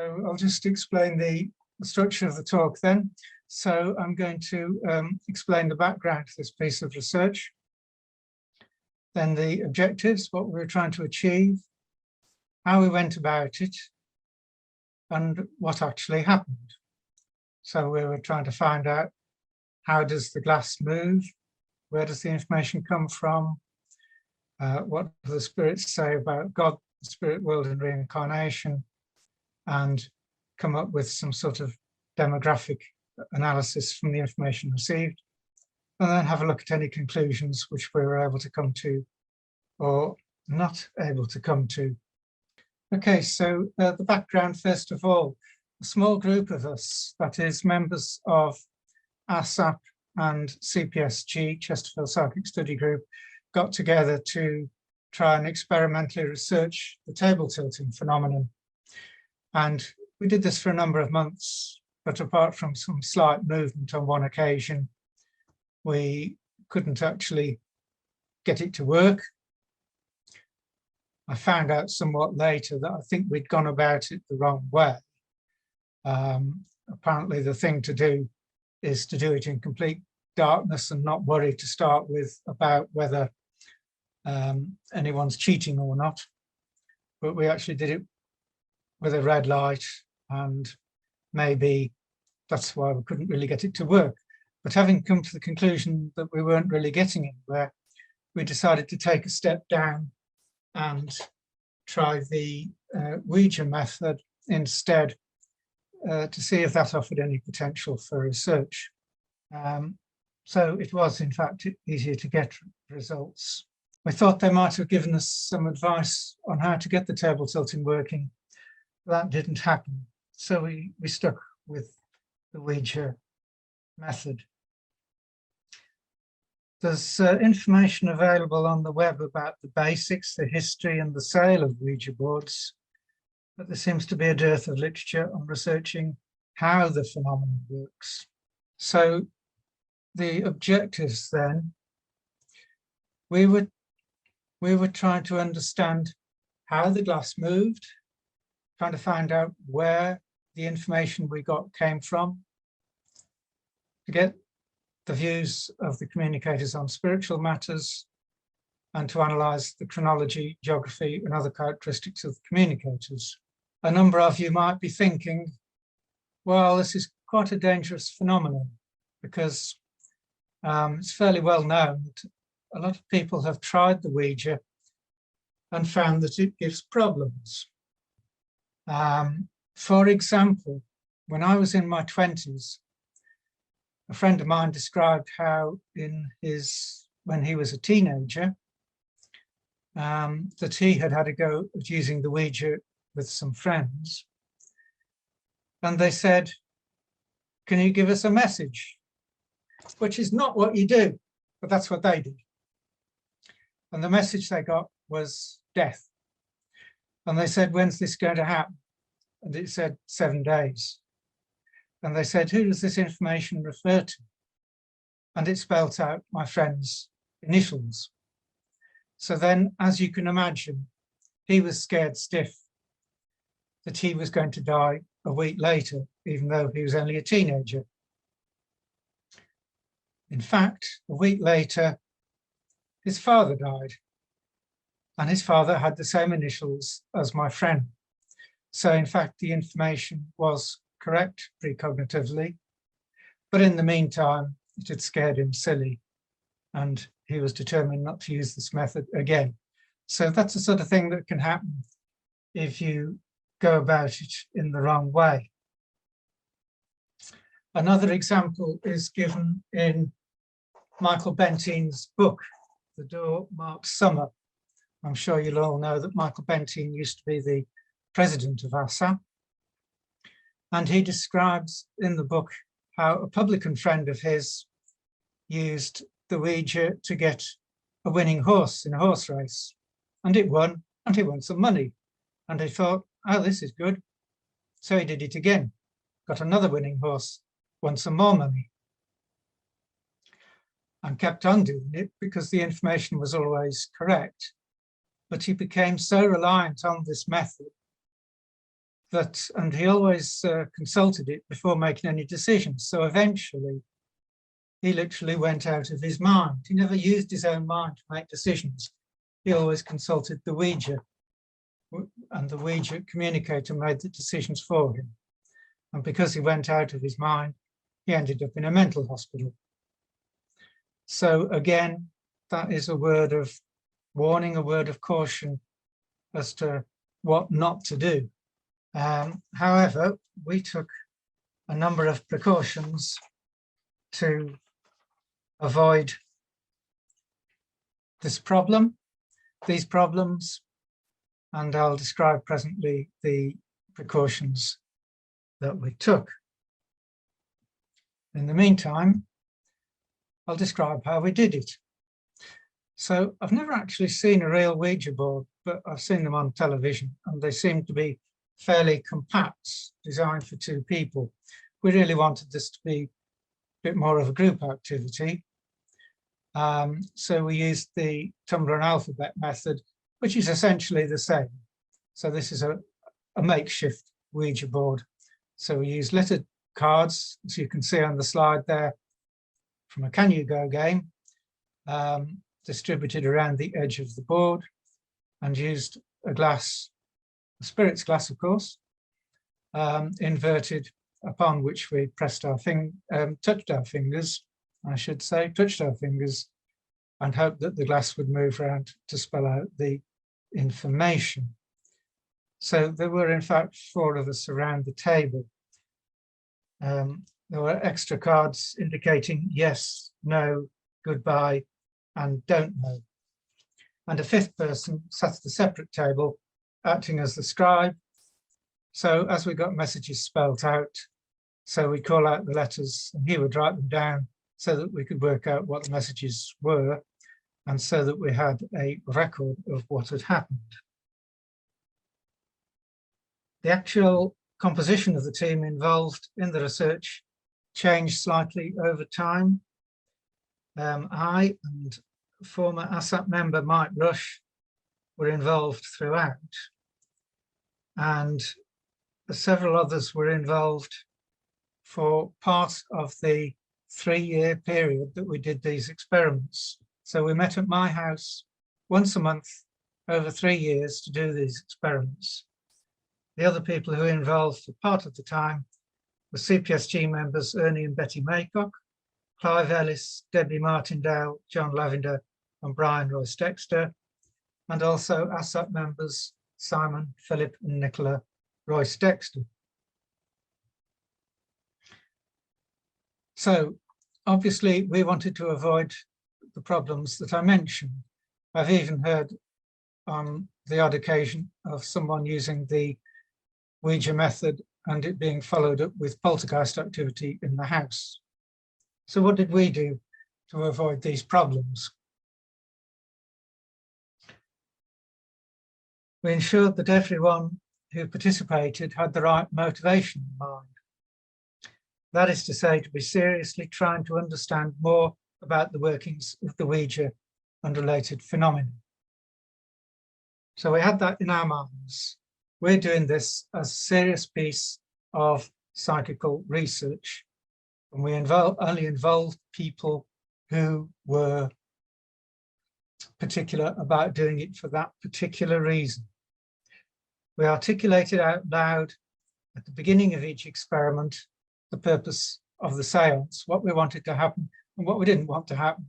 So I'll just explain the structure of the talk then. So I'm going to explain the background to this piece of research, then the objectives, what we were trying to achieve, how we went about it, and what actually happened. So we were trying to find out, how does the glass move? Where does the information come from? What do the spirits say about God, the spirit world and reincarnation? And come up with some sort of demographic analysis from the information received. And then have a look at any conclusions which we were able to come to or not able to come to. Okay, so the background, first of all, a small group of us, that is members of ASSAP and CPSG, Chesterfield Psychic Study Group, got together to try and experimentally research the table tilting phenomenon. And we did this for a number of months, but apart from some slight movement on one occasion, we couldn't actually get it to work. I found out somewhat later that I think we'd gone about it the wrong way. Apparently the thing to do is to do it in complete darkness and not worry to start with about whether anyone's cheating or not. But we actually did it with a red light, and maybe that's why we couldn't really get it to work. But having come to the conclusion that we weren't really getting anywhere, we decided to take a step down and try the Ouija method instead to see if that offered any potential for research. So it was, in fact, easier to get results. We thought they might have given us some advice on how to get the table tilting working. That didn't happen. So we stuck with the Ouija method. There's information available on the web about the basics, the history and the sale of Ouija boards, but there seems to be a dearth of literature on researching how the phenomenon works. So the objectives then, we were trying to understand how the glass moved, trying to find out where the information we got came from, to get the views of the communicators on spiritual matters, and to analyse the chronology, geography and other characteristics of the communicators. A number of you might be thinking, well, this is quite a dangerous phenomenon, because it's fairly well known that a lot of people have tried the Ouija and found that it gives problems. For example, when I was in my 20s, a friend of mine described how when he was a teenager, that he had a go at using the Ouija with some friends. And they said, can you give us a message? Which is not what you do, but that's what they did. And the message they got was death. And they said, when's this going to happen? And it said 7 days. And they said, who does this information refer to? And it spelt out my friend's initials. So then, as you can imagine, he was scared stiff that he was going to die a week later, even though he was only a teenager. In fact, a week later, his father died. And his father had the same initials as my friend. So in fact, the information was correct precognitively, but in the meantime, it had scared him silly, and he was determined not to use this method again. So that's the sort of thing that can happen if you go about it in the wrong way. Another example is given in Michael Bentine's book, The Door Marks Summer. I'm sure you'll all know that Michael Bentine used to be the president of ASSAP. And he describes in the book how a publican friend of his used the Ouija to get a winning horse in a horse race. And it won, and he won some money. And he thought, oh, this is good. So he did it again, got another winning horse, won some more money. And kept on doing it because the information was always correct. But he became so reliant on this method and he always consulted it before making any decisions. So eventually, he literally went out of his mind. He never used his own mind to make decisions. He always consulted the Ouija, and the Ouija communicator made the decisions for him. And because he went out of his mind, he ended up in a mental hospital. So again, that is a word of warning, a word of caution as to what not to do. However, we took a number of precautions to avoid these problems, and I'll describe presently the precautions that we took. In the meantime, I'll describe how we did it. So I've never actually seen a real Ouija board, but I've seen them on television, and they seem to be fairly compact, designed for 2 people. We really wanted this to be a bit more of a group activity. So we used the tumbler and alphabet method, which is essentially the same. So this is a makeshift Ouija board. So we use lettered cards, as you can see on the slide there, from a Can You Go game, distributed around the edge of the board, and used a glass, a spirit's glass, of course, inverted, upon which we pressed our touched our fingers, and hoped that the glass would move around to spell out the information. So there were, in fact, 4 of us around the table. There were extra cards indicating yes, no, goodbye, and don't know. And a 5th person sat at a separate table, acting as the scribe. So as we got messages spelt out, so we'd call out the letters and he would write them down so that we could work out what the messages were, and so that we had a record of what had happened. The actual composition of the team involved in the research changed slightly over time. I and former ASSAP member Mike Rush were involved throughout, and several others were involved for part of the 3-year period that we did these experiments. So we met at my house once a month over 3 years to do these experiments. The other people who were involved for part of the time were CPSG members Ernie and Betty Maycock, Clive Ellis, Debbie Martindale, John Lavender and Brian Royce Dexter, and also ASSAP members Simon, Philip and Nicola Royce Dexter. So obviously we wanted to avoid the problems that I mentioned. I've even heard on the odd occasion of someone using the Ouija method and it being followed up with poltergeist activity in the house. So what did we do to avoid these problems? We ensured that everyone who participated had the right motivation in mind. That is to say, to be seriously trying to understand more about the workings of the Ouija and related phenomena. So we had that in our minds. We're doing this as a serious piece of psychical research, and we only involved people who were particular about doing it for that particular reason. We articulated out loud at the beginning of each experiment the purpose of the séance, what we wanted to happen and what we didn't want to happen.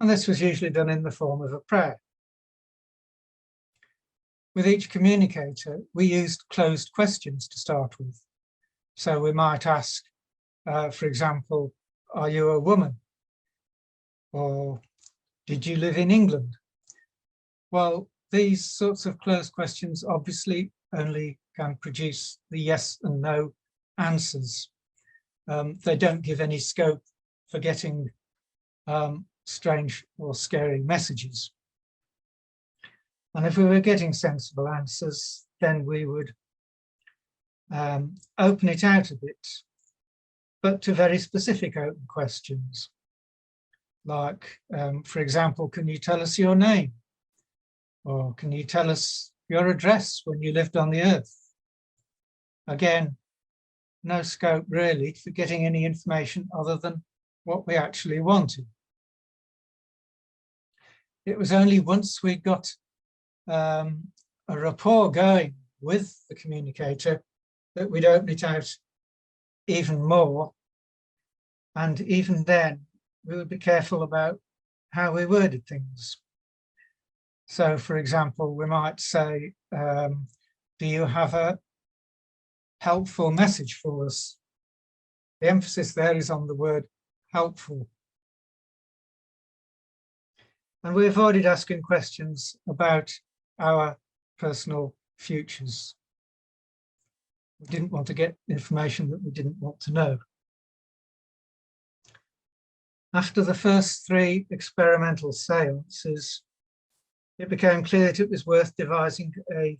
And this was usually done in the form of a prayer. With each communicator, we used closed questions to start with. So we might ask, for example, are you a woman? Or did you live in England? Well, these sorts of closed questions obviously only can produce the yes and no answers. They don't give any scope for getting strange or scary messages. And if we were getting sensible answers, then we would open it out a bit, but to very specific open questions. Like, for example, can you tell us your name? Or can you tell us your address when you lived on the earth? Again, no scope really for getting any information other than what we actually wanted. It was only once we got a rapport going with the communicator that we'd open it out even more. And even then, we would be careful about how we worded things. So, for example, we might say, do you have a helpful message for us? The emphasis there is on the word helpful. And we avoided asking questions about our personal futures. We didn't want to get information that we didn't want to know. After the first 3 experimental seances, it became clear that it was worth devising a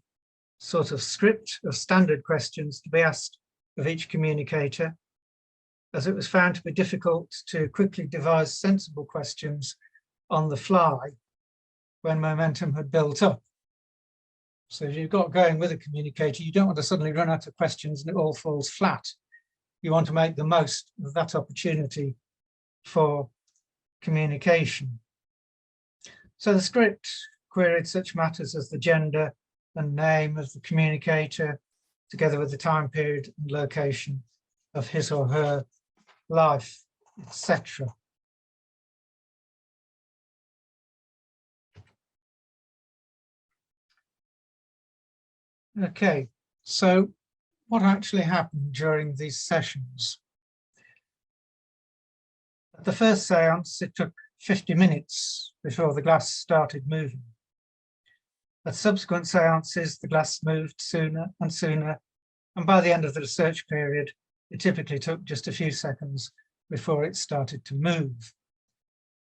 sort of script of standard questions to be asked of each communicator, as it was found to be difficult to quickly devise sensible questions on the fly when momentum had built up. So if you've got going with a communicator, you don't want to suddenly run out of questions and it all falls flat. You want to make the most of that opportunity for communication. So the script queried such matters as the gender and name of the communicator, together with the time period and location of his or her life, etc. Okay, so what actually happened during these sessions? At the first seance, it took 50 minutes before the glass started moving. At subsequent seances, the glass moved sooner and sooner, and by the end of the research period, it typically took just a few seconds before it started to move.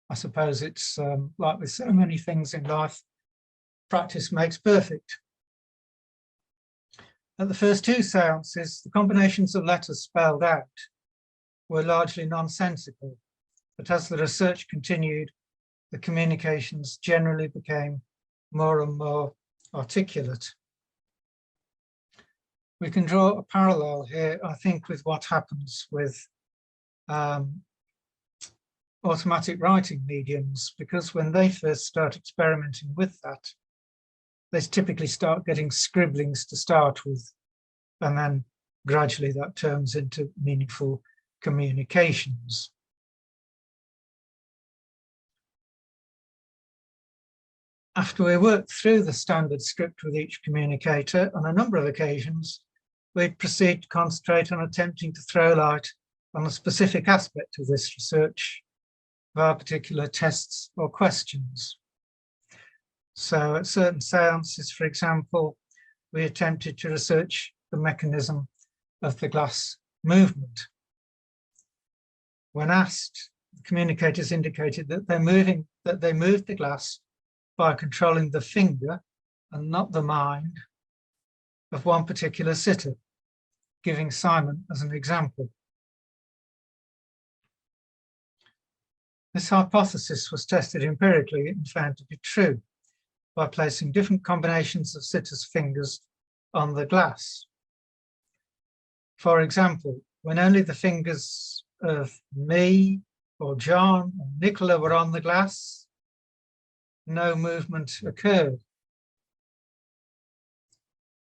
I suppose it's like with so many things in life, practice makes perfect. At the first 2 seances, the combinations of letters spelled out were largely nonsensical, but as the research continued, the communications generally became more and more articulate. We can draw a parallel here, I think, with what happens with automatic writing mediums, because when they first start experimenting with that, they typically start getting scribblings to start with, and then gradually that turns into meaningful communications. After we worked through the standard script with each communicator, on a number of occasions, we'd proceed to concentrate on attempting to throw light on a specific aspect of this research via particular tests or questions. So at certain seances, for example, we attempted to research the mechanism of the glass movement. When asked, the communicators indicated that they moved the glass by controlling the finger and not the mind of one particular sitter, giving Simon as an example. This hypothesis was tested empirically and found to be true by placing different combinations of sitters' fingers on the glass. For example, when only the fingers of me or John or Nicola were on the glass, no movement occurred.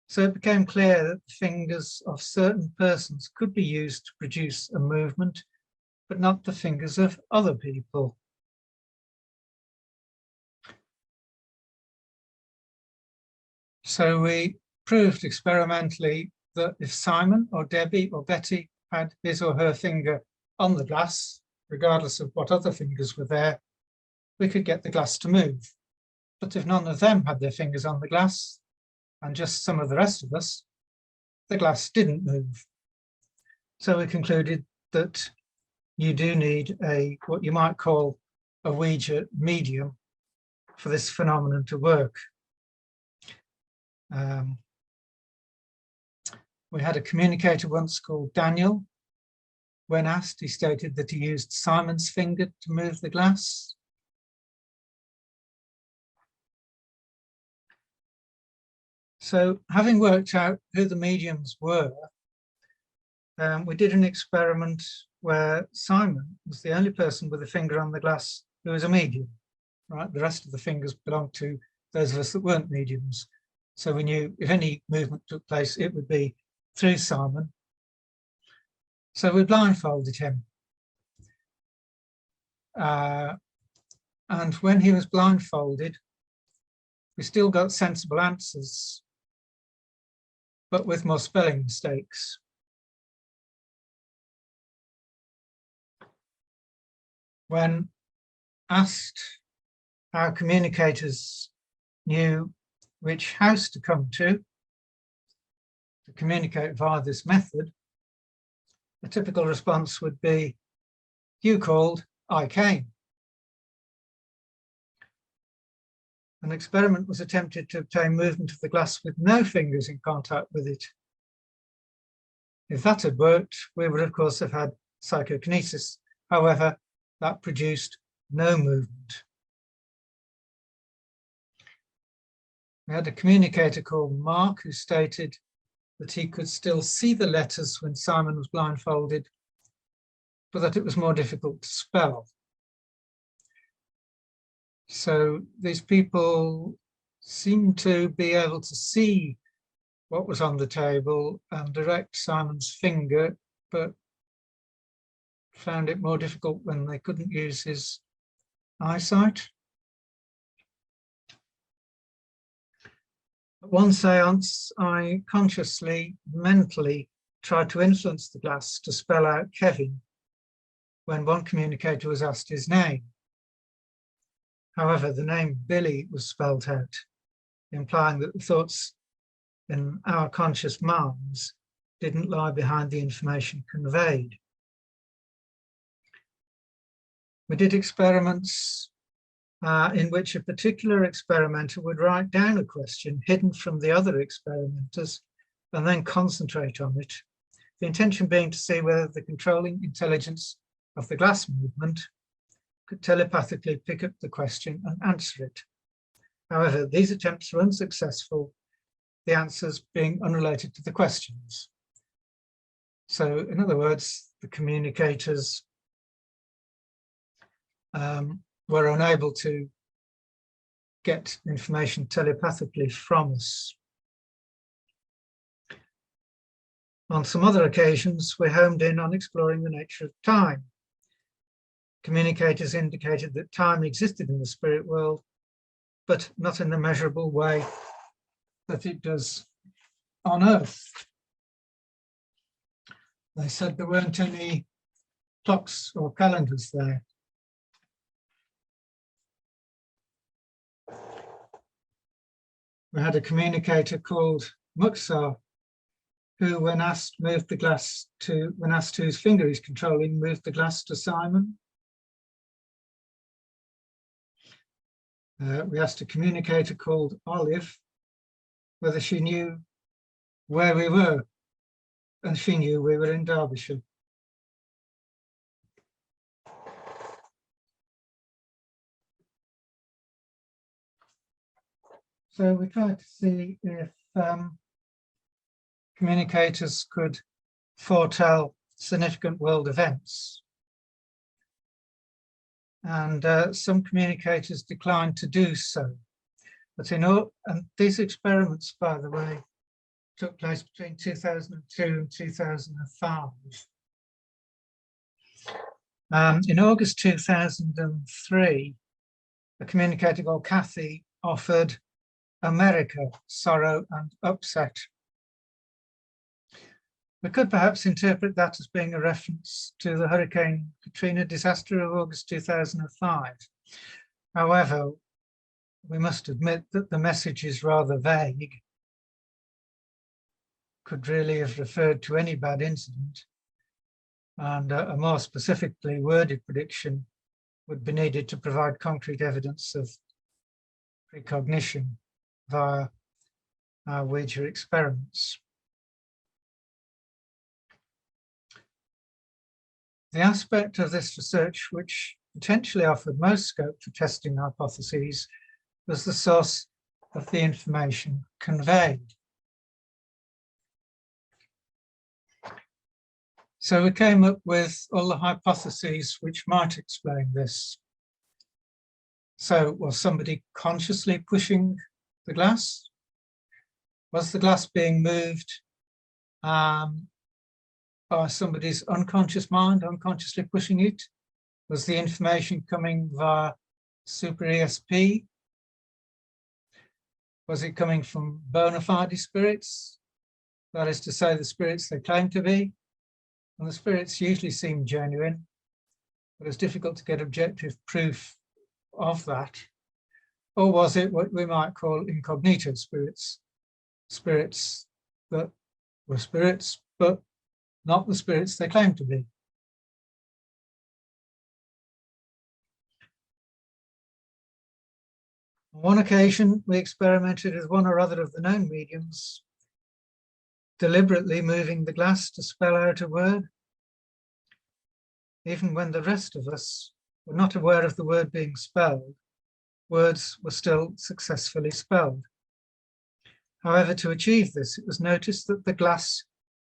So it became clear that the fingers of certain persons could be used to produce a movement, but not the fingers of other people. So we proved experimentally that if Simon or Debbie or Betty had his or her finger on the glass, regardless of what other fingers were there, we could get the glass to move. But if none of them had their fingers on the glass, and just some of the rest of us, the glass didn't move. So we concluded that you do need what you might call a Ouija medium for this phenomenon to work. We had a communicator once called Daniel. When asked, he stated that he used Simon's finger to move the glass. So having worked out who the mediums were we did an experiment where Simon was the only person with a finger on the glass who was a medium, right? The rest of the fingers belonged to those of us that weren't mediums. So we knew if any movement took place, it would be through Simon. So we blindfolded him. And when he was blindfolded, we still got sensible answers, but with more spelling mistakes. When asked how communicators knew which house to come to communicate via this method, the typical response would be, "You called, I came." An experiment was attempted to obtain movement of the glass with no fingers in contact with it. If that had worked, we would of course have had psychokinesis. However, that produced no movement. We had a communicator called Mark who stated that he could still see the letters when Simon was blindfolded, but that it was more difficult to spell. So these people seemed to be able to see what was on the table and direct Simon's finger, but found it more difficult when they couldn't use his eyesight. At one séance, I consciously, mentally tried to influence the glass to spell out Kevin when one communicator was asked his name. However, the name Billy was spelled out, implying that the thoughts in our conscious minds didn't lie behind the information conveyed. We did experiments in which a particular experimenter would write down a question hidden from the other experimenters and then concentrate on it. The intention being to see whether the controlling intelligence of the glass movement could telepathically pick up the question and answer it. However, these attempts were unsuccessful, the answers being unrelated to the questions. So, in other words, the communicators were unable to get information telepathically from us. On some other occasions, we homed in on exploring the nature of time. Communicators indicated that time existed in the spirit world, but not in the measurable way that it does on Earth. They said there weren't any clocks or calendars there. We had a communicator called Muxar, who, when asked whose finger he's controlling, moved the glass to Simon. We asked a communicator called Olive whether she knew where we were, and she knew we were in Derbyshire. So we tried to see if communicators could foretell significant world events. And some communicators declined to do so. But and these experiments, by the way, took place between 2002 and 2005. In August 2003, a communicator called Kathy offered America, sorrow and upset. We could perhaps interpret that as being a reference to the Hurricane Katrina disaster of August 2005. However, we must admit that the message is rather vague. Could really have referred to any bad incident, and a more specifically worded prediction would be needed to provide concrete evidence of precognition via our Ouija experiments. The aspect of this research which potentially offered most scope for testing hypotheses was the source of the information conveyed. So we came up with all the hypotheses which might explain this. So was somebody consciously pushing the glass? Was the glass being moved by somebody's unconscious mind, unconsciously pushing it? Was the information coming via super ESP? Was it coming from bona fide spirits? That is to say, the spirits they claim to be. And the spirits usually seem genuine, but it's difficult to get objective proof of that. Or was it what we might call incognito spirits? Spirits that were spirits, but not the spirits they claim to be. On one occasion, we experimented with one or other of the known mediums deliberately moving the glass to spell out a word, even when the rest of us were not aware of the word being spelled. Words were still successfully spelled. However, to achieve this, it was noticed that the glass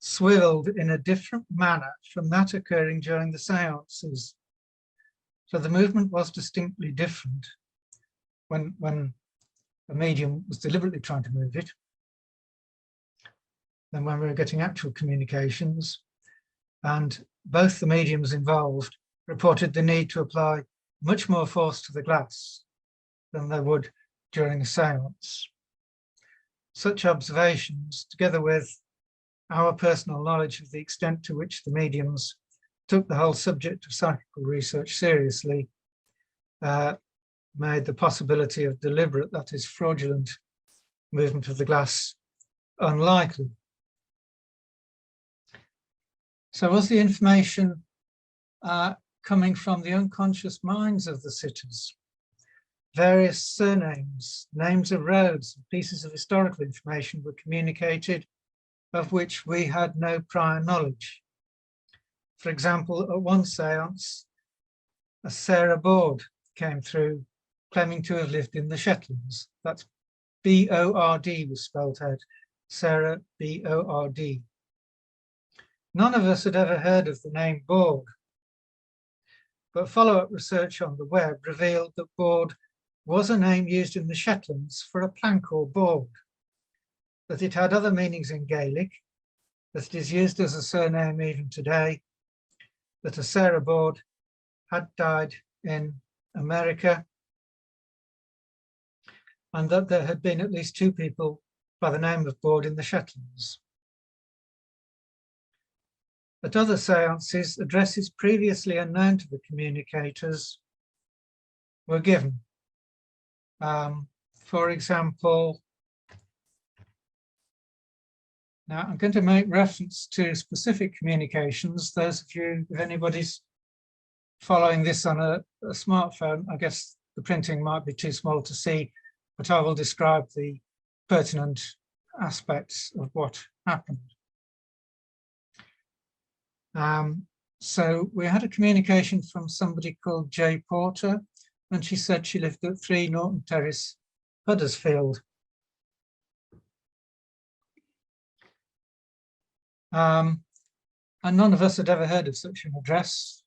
swiveled in a different manner from that occurring during the séances. So the movement was distinctly different when a medium was deliberately trying to move it than when we were getting actual communications. And both the mediums involved reported the need to apply much more force to the glass than they would during a séance. Such observations, together with our personal knowledge of the extent to which the mediums took the whole subject of psychical research seriously, made the possibility of deliberate, that is fraudulent, movement of the glass unlikely. So was the information coming from the unconscious minds of the sitters? Various surnames, names of roads, pieces of historical information were communicated of which we had no prior knowledge. For example, at one séance, a Sarah Board came through claiming to have lived in the Shetlands. That's B-O-R-D was spelled out, Sarah B-O-R-D. None of us had ever heard of the name Board, but follow-up research on the web revealed that Board was a name used in the Shetlands for a plank or board, that it had other meanings in Gaelic, that it is used as a surname even today, that a Sarah Board had died in America, and that there had been at least 2 people by the name of Board in the Shetlands. At other séances, addresses previously unknown to the communicators were given. For example, now I'm going to make reference to specific communications. Those of you, if anybody's following this on a smartphone, I guess the printing might be too small to see, but I will describe the pertinent aspects of what happened. So we had a communication from somebody called Jay Porter, and she said she lived at 3 Norton Terrace, Huddersfield. And none of us had ever heard of such an address,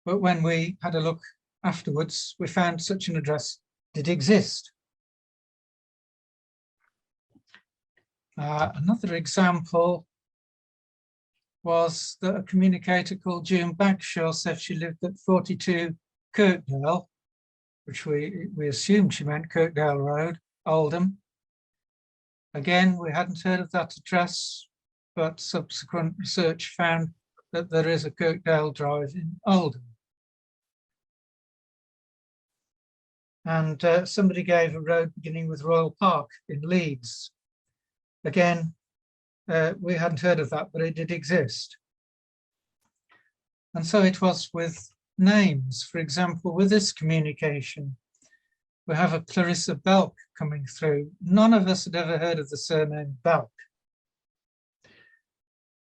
but when we had a look afterwards, we found such an address did exist. Another example was that a communicator called June Bagshaw said she lived at 42 Kirkdale, which we assumed she meant Kirkdale Road, Oldham. Again, we hadn't heard of that address, but subsequent research found that there is a Kirkdale Drive in Oldham. And somebody gave a road beginning with Royal Park in Leeds. Again, we hadn't heard of that, but it did exist. And so it was with names. For example, with this communication, we have a Clarissa Belk coming through. None of us had ever heard of the surname Belk.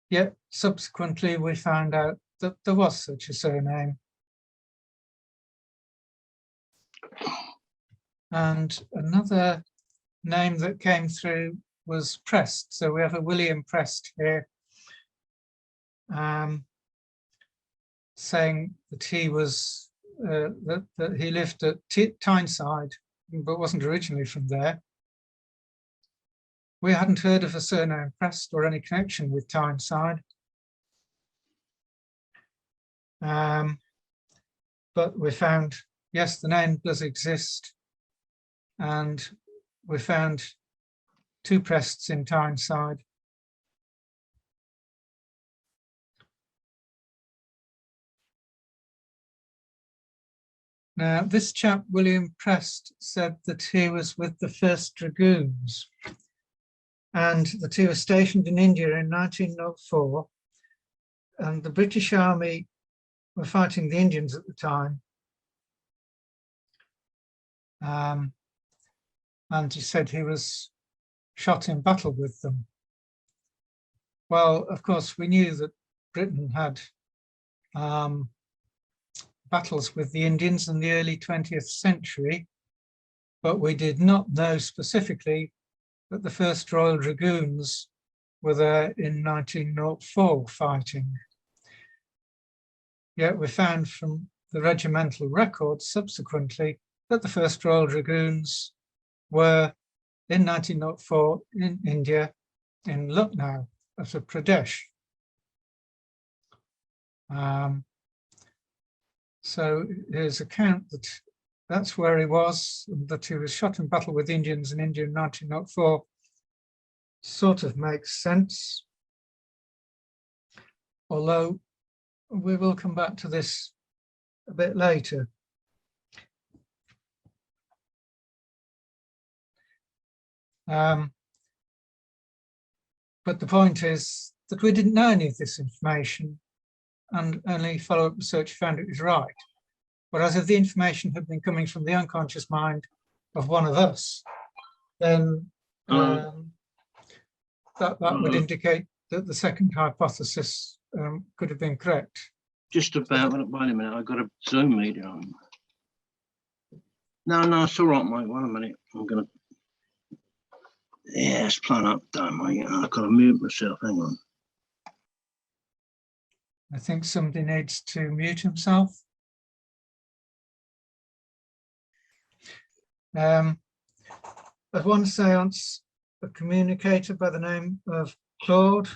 Yet subsequently we found out that there was such a surname. And another name that came through was Prest. So we have a William Prest here. saying that he was that he lived at Tyneside, but wasn't originally from there. We hadn't heard of a surname Prest or any connection with Tyneside. But we found, yes, the name does exist, and we found 2 Prests in Tyneside. Now, this chap, William Prest, said that he was with the 1st Dragoons and that he was stationed in India in 1904, and the British Army were fighting the Indians at the time. And he said he was shot in battle with them. Well, of course, we knew that Britain had battles with the Indians in the early 20th century, but we did not know specifically that the 1st Royal Dragoons were there in 1904 fighting. Yet we found from the regimental records subsequently that the 1st Royal Dragoons were in 1904 in India, in Lucknow, Uttar Pradesh. So his account that that's where he was, and that he was shot in battle with Indians in India in 1904 sort of makes sense. Although we will come back to this a bit later. But the point is that we didn't know any of this information, and only follow-up research found it was right. Whereas if the information had been coming from the unconscious mind of one of us, then that would indicate that the second hypothesis could have been correct. Just about, wait a minute, I've got a Zoom meeting on. No, it's all right, mate, wait a minute, I'm gonna, yeah, it's playing up, don't mate, I've got to mute myself, hang on. I think somebody needs to mute himself. At one seance, a communicator by the name of Claude,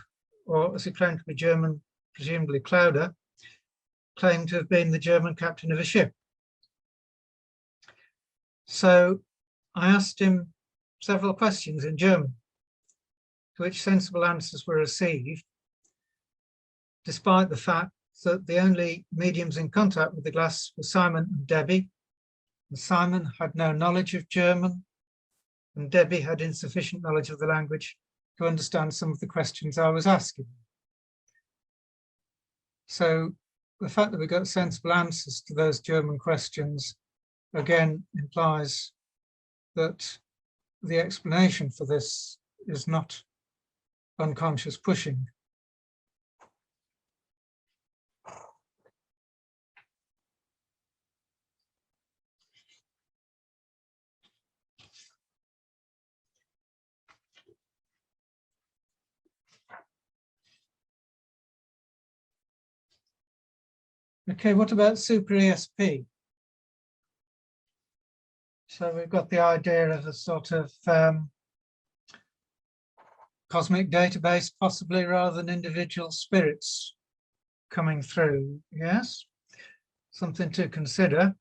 or as he claimed to be German, presumably Clauder, claimed to have been the German captain of a ship. So I asked him several questions in German, to which sensible answers were received, despite the fact that the only mediums in contact with the glass were Simon and Debbie. And Simon had no knowledge of German, and Debbie had insufficient knowledge of the language to understand some of the questions I was asking. So the fact that we got sensible answers to those German questions, again, implies that the explanation for this is not unconscious pushing. Okay, what about super ESP? So we've got the idea of a sort of cosmic database, possibly, rather than individual spirits coming through. Yes, something to consider.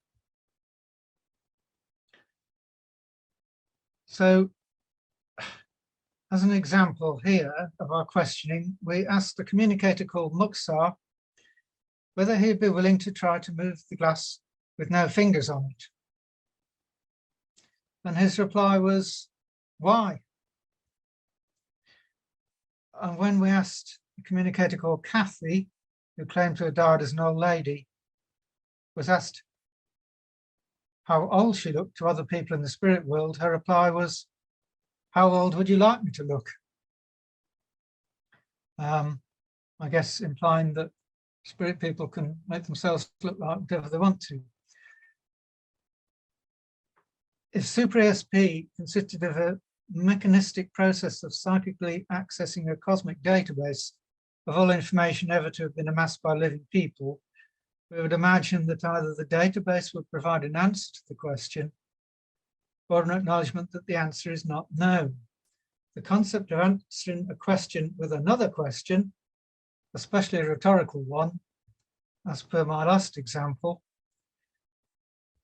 So as an example here of our questioning, we asked a communicator called Muxar whether he'd be willing to try to move the glass with no fingers on it. And his reply was, why? And when we asked a communicator called Kathy, who claimed to have died as an old lady, was asked how old she looked to other people in the spirit world, her reply was, how old would you like me to look? I guess implying that spirit people can make themselves look like whatever they want to. If super ESP consisted of a mechanistic process of psychically accessing a cosmic database of all information ever to have been amassed by living people, we would imagine that either the database would provide an answer to the question or an acknowledgement that the answer is not known. The concept of answering a question with another question, especially a rhetorical one, as per my last example,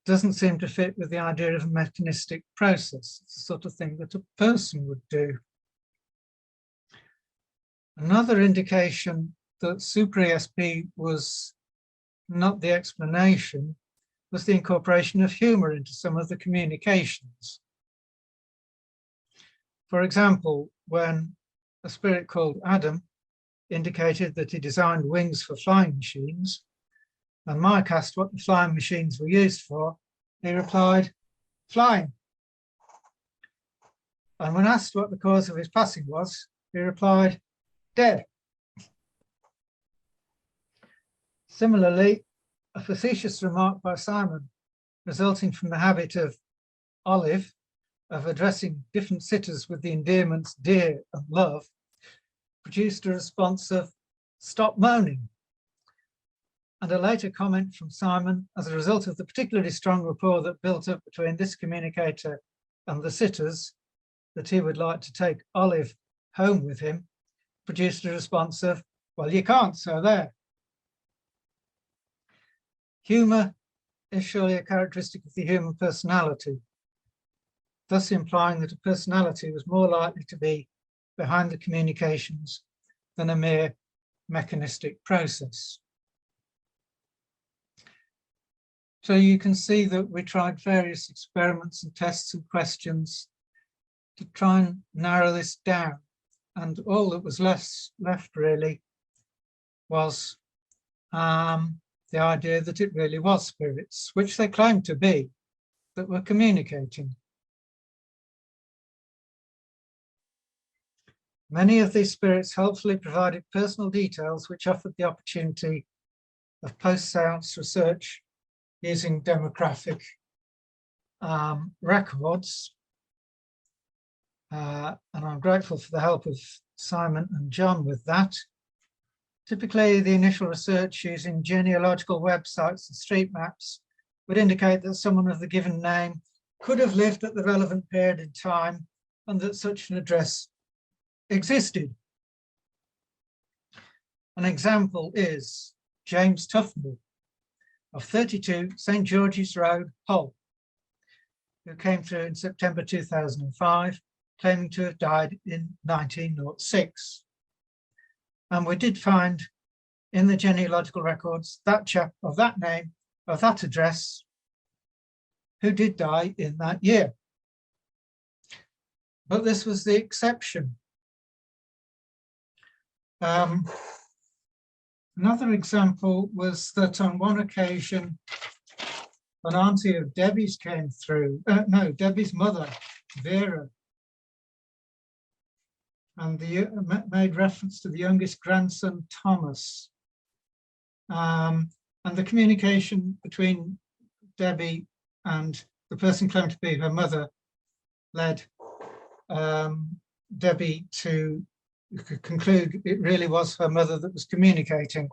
doesn't seem to fit with the idea of a mechanistic process. It's the sort of thing that a person would do. Another indication that super-ESP was not the explanation was the incorporation of humor into some of the communications. For example, when a spirit called Adam indicated that he designed wings for flying machines, and Mike asked what the flying machines were used for, he replied, flying. And when asked what the cause of his passing was, he replied, dead. Similarly, a facetious remark by Simon, resulting from the habit of Olive of addressing different sitters with the endearments dear and love, produced a response of stop moaning. And a later comment from Simon, as a result of the particularly strong rapport that built up between this communicator and the sitters, that he would like to take Olive home with him, produced a response of, well, you can't, so there. Humour is surely a characteristic of the human personality, thus implying that a personality was more likely to be behind the communications than a mere mechanistic process. So you can see that we tried various experiments and tests and questions to try and narrow this down. And all that was left really was the idea that it really was spirits, which they claimed to be, that were communicating. Many of these spirits helpfully provided personal details which offered the opportunity of post-séance research using demographic records. And I'm grateful for the help of Simon and John with that. Typically, the initial research using genealogical websites and street maps would indicate that someone of the given name could have lived at the relevant period in time and that such an address existed. An example is James Tufnell of 32 St. George's Road, Hull, who came through in September 2005, claiming to have died in 1906. And we did find in the genealogical records that chap of that name, of that address, who did die in that year. But this was the exception. Another example was that on one occasion, an auntie of Debbie's came through, Debbie's mother, Vera, and made reference to the youngest grandson, Thomas. And the communication between Debbie and the person claimed to be her mother led Debbie to conclude it really was her mother that was communicating.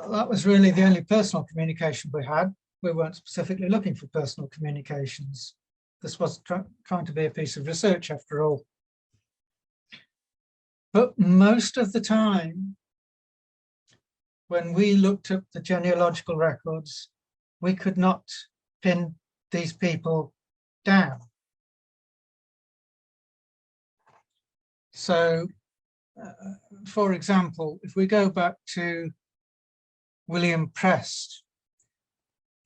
That was really the only personal communication we had. We weren't specifically looking for personal communications. This was trying to be a piece of research after all. But most of the time, when we looked up the genealogical records, we could not pin these people down. So, for example, if we go back to William Prest,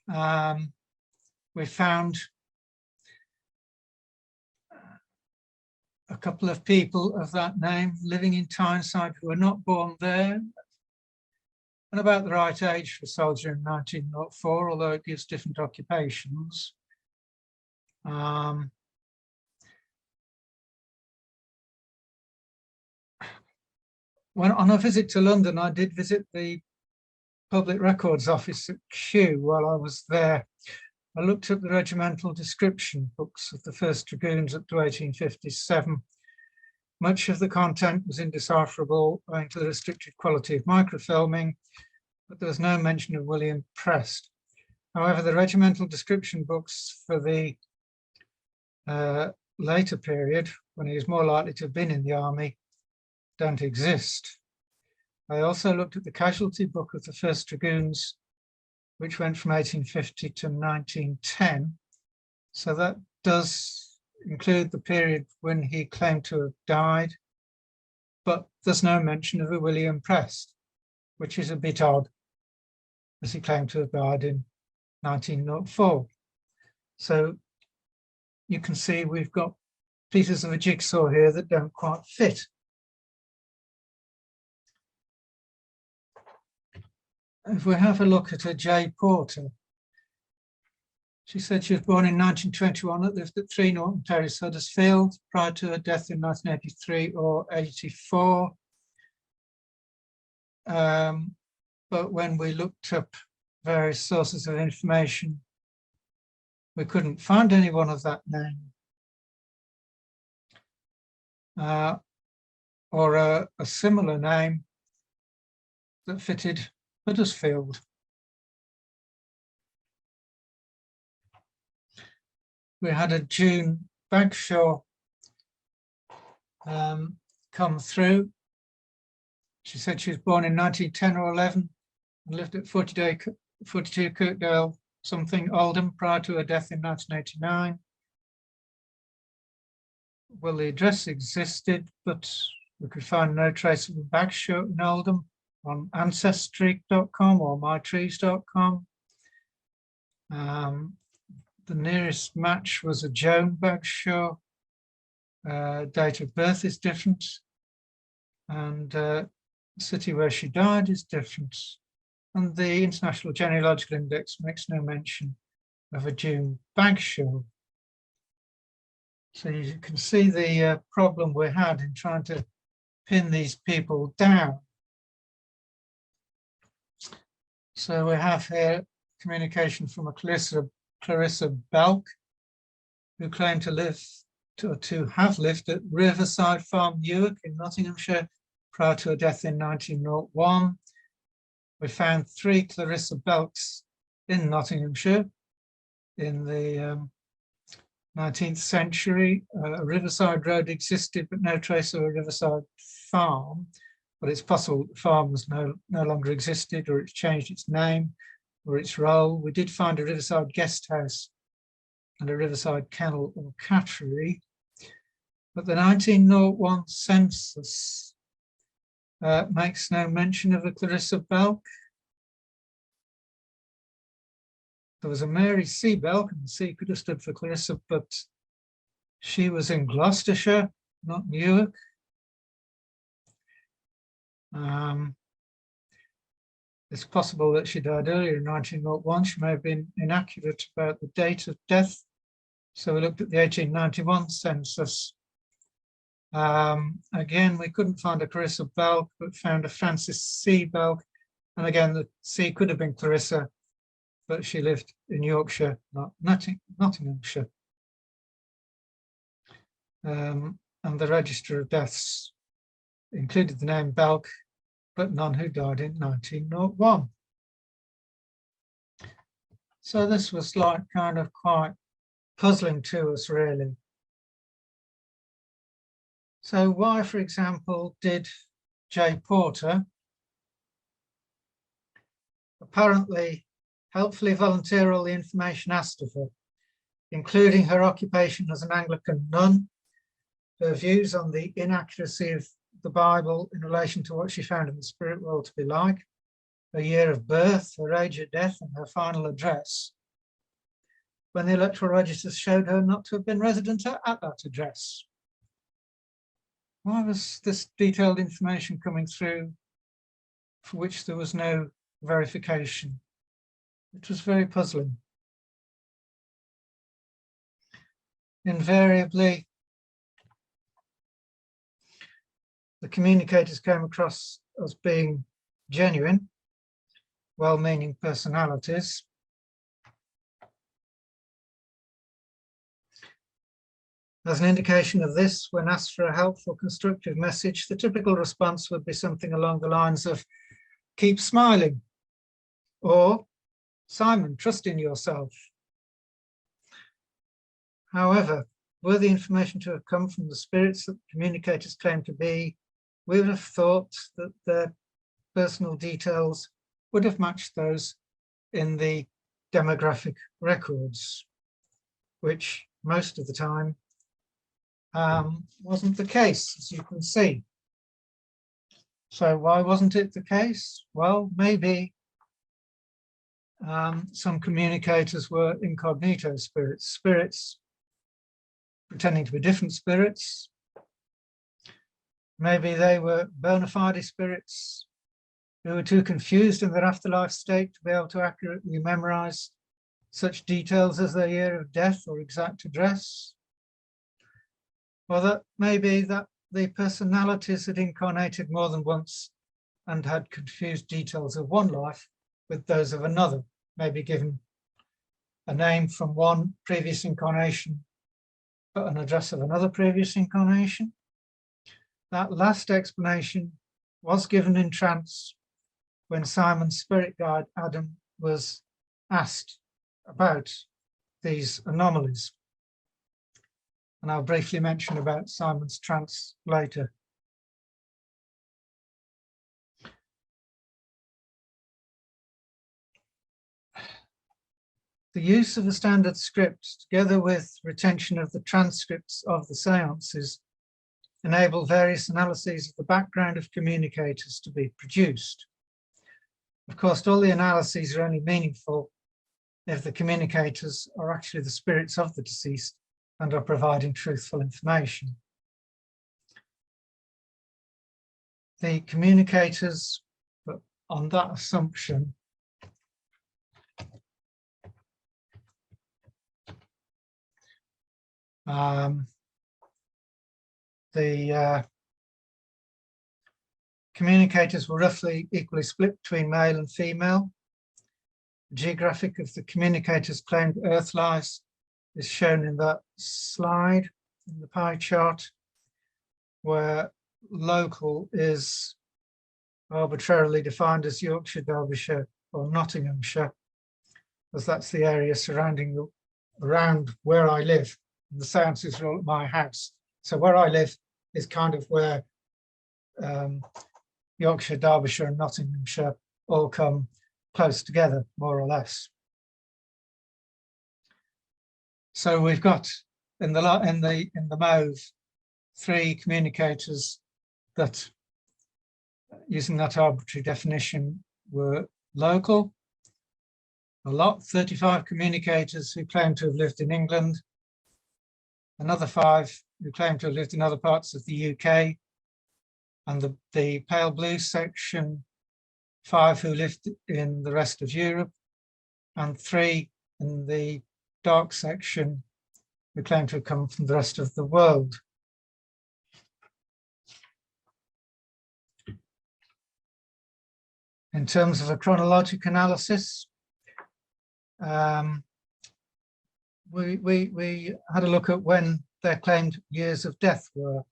we found a couple of people of that name living in Tyneside who were not born there and about the right age for a soldier in 1904, although it gives different occupations. When on a visit to London, I did visit the Public Records Office at Kew while I was there. I looked at the regimental description books of the 1st Dragoons up to 1857, Much of the content was indecipherable owing to the restricted quality of microfilming, but there was no mention of William Prest. However, the regimental description books for the later period, when he was more likely to have been in the army, don't exist. I also looked at the casualty book of the 1st Dragoons, which went from 1850 to 1910. So that does include the period when he claimed to have died, but there's no mention of a William Prest, which is a bit odd, as he claimed to have died in 1904. So you can see we've got pieces of a jigsaw here that don't quite fit. If we have a look at a J. Porter, she said she was born in 1921 and lived at 3 Norton Terrace, Huddersfield, prior to her death in 1983 or 84. But when we looked up various sources of information, we couldn't find anyone of that name. Or a similar name that fitted Huddersfield. We had a June Bagshaw come through. She said she was born in 1910 or 11 and lived at 42 Kirkdale something Oldham prior to her death in 1989. Well, the address existed, but we could find no trace of a Bagshaw in Oldham on ancestry.com or mytrees.com. The nearest match was a Joan Bagshaw. Date of birth is different, and the city where she died is different. And the International Genealogical Index makes no mention of a June Bagshaw. So you can see the problem we had in trying to pin these people down. So we have here communication from a Clarissa Belk, who claimed to have lived at Riverside Farm, Newark in Nottinghamshire prior to her death in 1901. We found 3 Clarissa Belks in Nottinghamshire in the 19th century. A Riverside Road existed, but no trace of a Riverside Farm. But it's possible the farm was no longer existed, or it's changed its name or its role. We did find a Riverside Guest House and a Riverside Kennel or Cattery. But the 1901 census makes no mention of a Clarissa Belk. There was a Mary C. Belk, and the C could have stood for Clarissa, but she was in Gloucestershire, not Newark. It's possible that she died earlier in 1901. She may have been inaccurate about the date of death. So we looked at the 1891 census. Again, we couldn't find a Clarissa Belk, but found a Frances C. Belk. And again, the C could have been Clarissa, but she lived in Yorkshire, not Nottinghamshire. And the register of deaths included the name Belk, but none who died in 1901. So this was like kind of quite puzzling to us, really. So why, for example, did J. Porter apparently helpfully volunteer all the information asked of her, including her occupation as an Anglican nun, her views on the inaccuracy of the Bible in relation to what she found in the spirit world to be like, her year of birth, her age at death, and her final address, when the electoral registers showed her not to have been resident at that address? Why was this detailed information coming through for which there was no verification? It was very puzzling. Invariably, the communicators came across as being genuine, well-meaning personalities. As an indication of this, when asked for a helpful, constructive message, the typical response would be something along the lines of, keep smiling, or Simon, trust in yourself. However, were the information to have come from the spirits that communicators claim to be, we would have thought that their personal details would have matched those in the demographic records, which most of the time wasn't the case, as you can see. So why wasn't it the case? Well, maybe some communicators were incognito spirits pretending to be different spirits. Maybe they were bona fide spirits who were too confused in their afterlife state to be able to accurately memorize such details as their year of death or exact address. Or that maybe that the personalities had incarnated more than once and had confused details of one life with those of another, maybe given a name from one previous incarnation, but an address of another previous incarnation. That last explanation was given in trance when Simon's spirit guide, Adam, was asked about these anomalies. And I'll briefly mention about Simon's trance later. The use of a standard script, together with retention of the transcripts of the seances, enable various analyses of the background of communicators to be produced. Of course, all the analyses are only meaningful if the communicators are actually the spirits of the deceased and are providing truthful information. The communicators, but on that assumption, the communicators were roughly equally split between male and female. The geographic of the communicators' claimed Earth lives is shown in that slide in the pie chart, where local is arbitrarily defined as Yorkshire, Derbyshire, or Nottinghamshire, as that's the area surrounding around where I live. And the seances are all at my house. So where I live is kind of where Yorkshire, Derbyshire, and Nottinghamshire all come close together, more or less. So we've got in the mauve 3 communicators that, using that arbitrary definition, were local. A lot, 35 communicators who claim to have lived in England, another 5 who claim to have lived in other parts of the UK, and the pale blue section, 5 who lived in the rest of Europe, and 3 in the dark section who claim to have come from the rest of the world. In terms of a chronologic analysis, we had a look at when their claimed years of death were.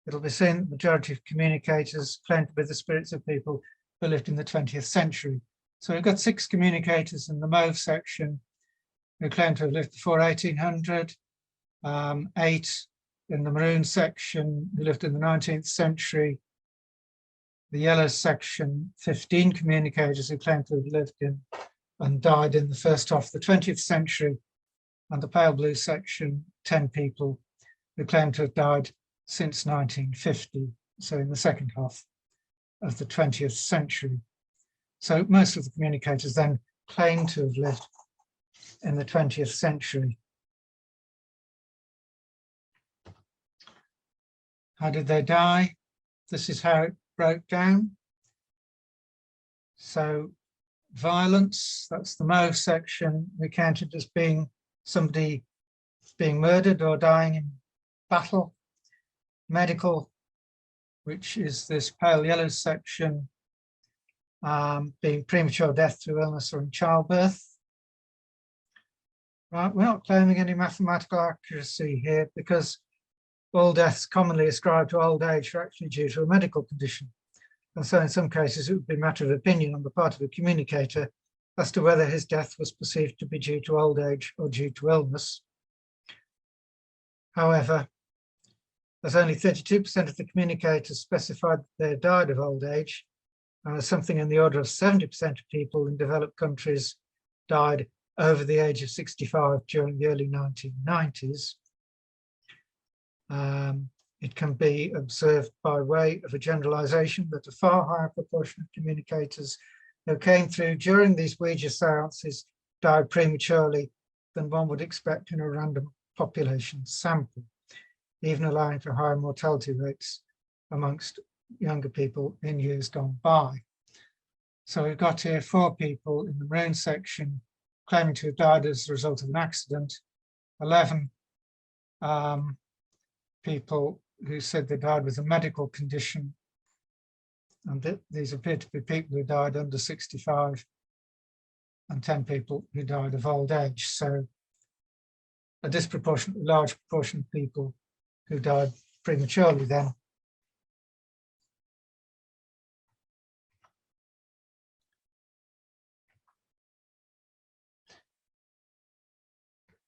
It'll be seen that the majority of communicators claim to be the spirits of people who lived in the 20th century. So we've got 6 communicators in the mauve section who claim to have lived before 1800, 8 in the maroon section who lived in the 19th century, the yellow section, 15 communicators who claim to have lived in and died in the first half of the 20th century, and the pale blue section, 10 people who claim to have died since 1950, so in the second half of the 20th century. So most of the communicators then claim to have lived in the 20th century. How did they die? This is how it broke down. So violence, that's the mauve section, we counted as being somebody being murdered or dying in battle. Medical, which is this pale yellow section, being premature death through illness or in childbirth. We're not claiming any mathematical accuracy here because all deaths commonly ascribed to old age are actually due to a medical condition. And so in some cases, it would be a matter of opinion on the part of a communicator as to whether his death was perceived to be due to old age or due to illness. However, as only 32% of the communicators specified that they had died of old age, and as something in the order of 70% of people in developed countries died over the age of 65 during the early 1990s, it can be observed by way of a generalization that a far higher proportion of communicators who came through during these Ouija seances died prematurely than one would expect in a random population sample, even allowing for higher mortality rates amongst younger people in years gone by. So we've got here 4 people in the maroon section claiming to have died as a result of an accident, 11 people who said they died with a medical condition, and these appear to be people who died under 65, and 10 people who died of old age. So a disproportionately large proportion of people who died prematurely then.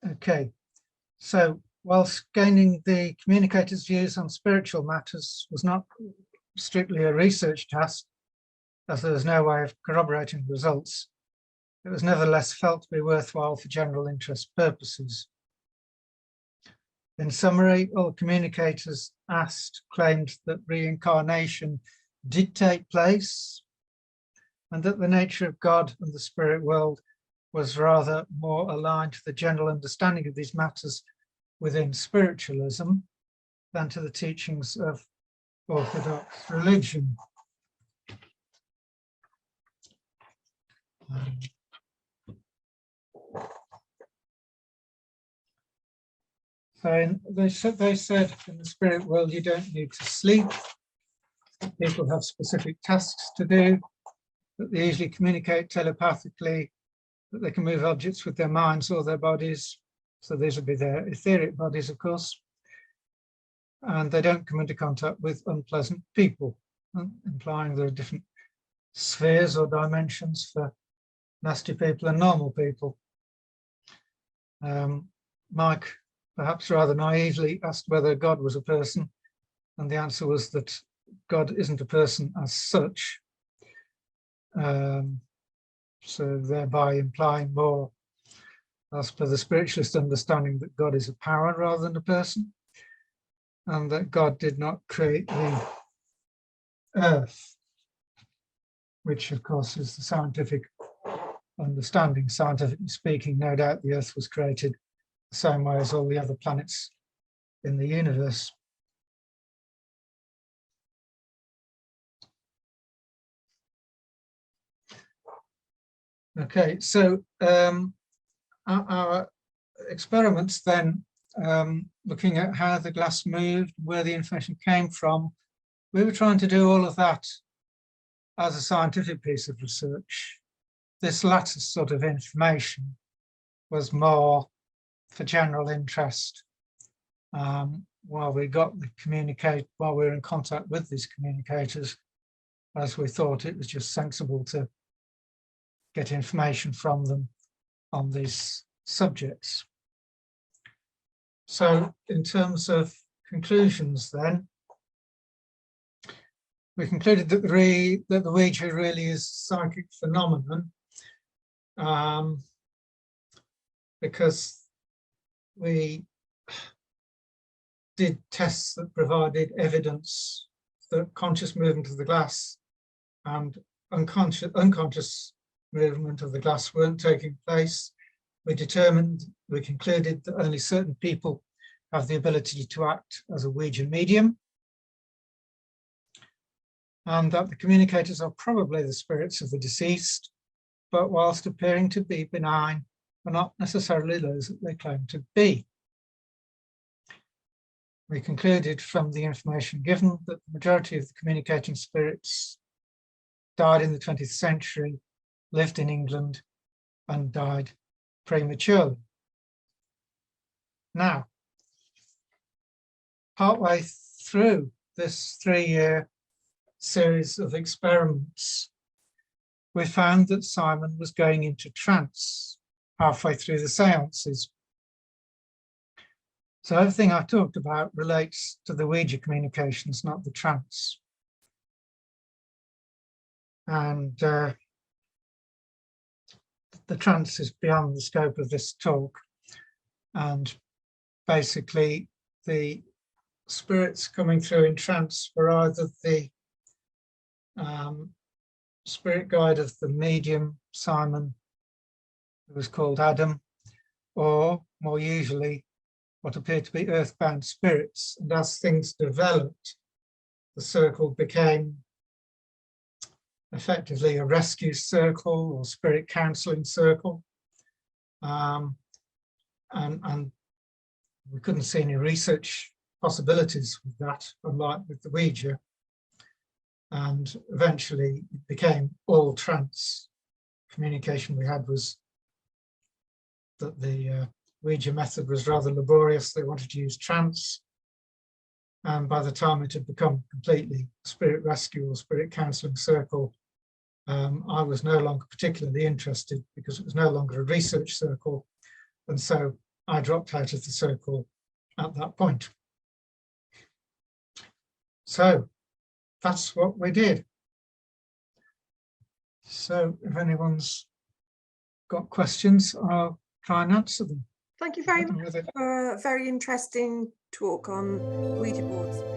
Okay, so whilst gaining the communicator's views on spiritual matters was not strictly a research task, as there was no way of corroborating the results, it was nevertheless felt to be worthwhile for general interest purposes. In summary, all communicators asked claimed that reincarnation did take place and that the nature of God and the spirit world was rather more aligned to the general understanding of these matters within spiritualism than to the teachings of Orthodox religion. So they said in the spirit world, you don't need to sleep. People have specific tasks to do, that they usually communicate telepathically, that they can move objects with their minds or their bodies. So these would be their etheric bodies, of course. And they don't come into contact with unpleasant people, implying there are different spheres or dimensions for nasty people and normal people. Mike, perhaps rather naively, asked whether God was a person, and the answer was that God isn't a person as such. So thereby implying more, as per the spiritualist understanding, that God is a power rather than a person, and that God did not create the earth, which of course is the scientific understanding. Scientifically speaking, no doubt the earth was created the same way as all the other planets in the universe. Okay, so our experiments then, looking at how the glass moved, where the information came from, we were trying to do all of that as a scientific piece of research. This latter sort of information was more for general interest. While we were in contact with these communicators, as we thought it was just sensible to get information from them on these subjects. So in terms of conclusions then, we concluded that the Ouija really is a psychic phenomenon, because we did tests that provided evidence that conscious movement of the glass and unconscious movement of the glass weren't taking place. We concluded that only certain people have the ability to act as a Ouija medium, and that the communicators are probably the spirits of the deceased, but whilst appearing to be benign, are not necessarily those that they claim to be. We concluded from the information given that the majority of the communicating spirits died in the 20th century, lived in England, and died prematurely. Now, partway through this 3-year series of experiments, we found that Simon was going into trance halfway through the seances. So everything I've talked about relates to the Ouija communications, not the trance. And the trance is beyond the scope of this talk. And basically, the spirits coming through in trance were either the spirit guide of the medium, Simon, who was called Adam, or more usually, what appeared to be earthbound spirits. And as things developed, the circle became effectively a rescue circle or spirit counseling circle. And we couldn't see any research possibilities with that, unlike with the Ouija. And eventually it became all trance. Communication we had was that the Ouija method was rather laborious. They wanted to use trance. And by the time it had become completely spirit rescue or spirit counseling circle, I was no longer particularly interested because it was no longer a research circle. And so I dropped out of the circle at that point. So that's what we did. So if anyone's got questions, I'll try and answer them. Thank you very much for a very interesting talk on Ouija boards.